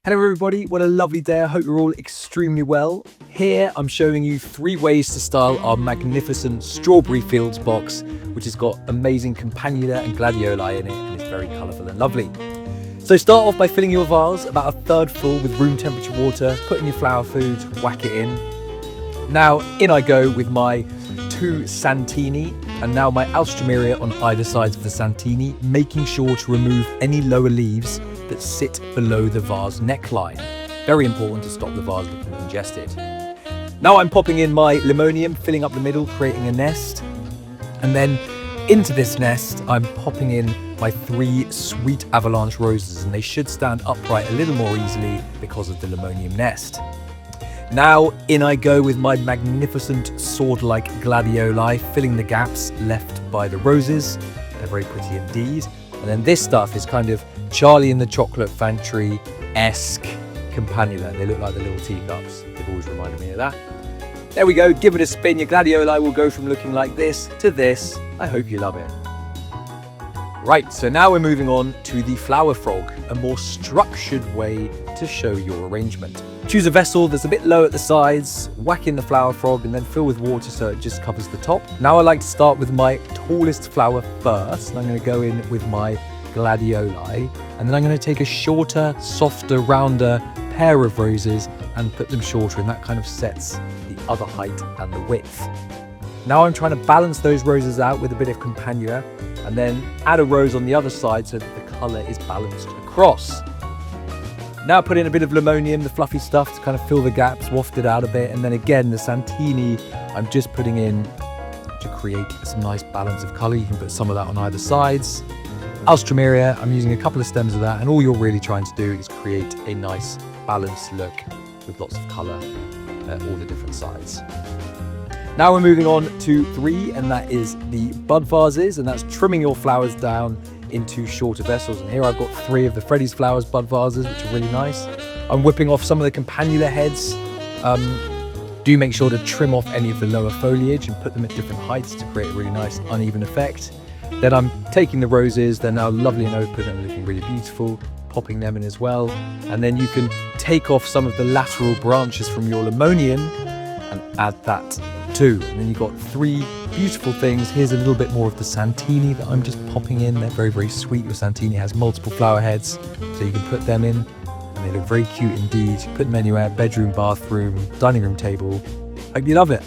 Hello everybody, what a lovely day. I hope you're all extremely well. Here I'm showing you 3 ways to style our magnificent Strawberry Fields box, which has got amazing campanula and gladioli in it, and it's very colourful and lovely. So start off by filling your vase about a third full with room temperature water, put in your flower food, whack it in. Now in I go with my 2 Santini, and now my Alstroemeria on either sides of the Santini, making sure to remove any lower leaves that sit below the vase neckline. Very important to stop the vase looking congested. Now I'm popping in my Limonium, filling up the middle, creating a nest. And then into this nest, I'm popping in my 3 sweet avalanche roses, and they should stand upright a little more easily because of the Limonium nest. Now in I go with my magnificent sword-like gladioli, filling the gaps left by the roses. They're very pretty indeed. And then this stuff is kind of Charlie in the Chocolate Factory-esque campanula. They look like the little teacups. They've always reminded me of that. There we go, give it a spin. Your gladioli will go from looking like this to this. I hope you love it. Right, so now we're moving on to the flower frog, a more structured way to show your arrangement. Choose a vessel that's a bit low at the sides, whack in the flower frog, and then fill with water so it just covers the top. Now I like to start with my tallest flower first, and I'm going to go in with my gladioli, and then I'm going to take a shorter, softer, rounder pair of roses and put them shorter, and that kind of sets the other height and the width. Now I'm trying to balance those roses out with a bit of campanula, and then add a rose on the other side so that the colour is balanced across. Now put in a bit of Limonium, the fluffy stuff, to kind of fill the gaps, waft it out a bit, and then again the Santini I'm just putting in to create some nice balance of colour. You can put some of that on either sides. Alstroemeria, I'm using a couple of stems of that, and all you're really trying to do is create a nice balanced look with lots of colour at all the different sides. Now we're moving on to 3, and that is the bud vases, and that's trimming your flowers down into shorter vessels. And here I've got 3 of the Freddy's Flowers bud vases, which are really nice. I'm whipping off some of the campanula heads. Do make sure to trim off any of the lower foliage and put them at different heights to create a really nice uneven effect. Then I'm taking the roses, they're now lovely and open and looking really beautiful, popping them in as well. And then you can take off some of the lateral branches from your Limonium and add that too. And then you've got 3 beautiful things. Here's a little bit more of the Santini that I'm just popping in. They're very, very sweet. Your Santini has multiple flower heads, so you can put them in, and they look very cute indeed. You put them anywhere, bedroom, bathroom, dining room table. Hope you love it.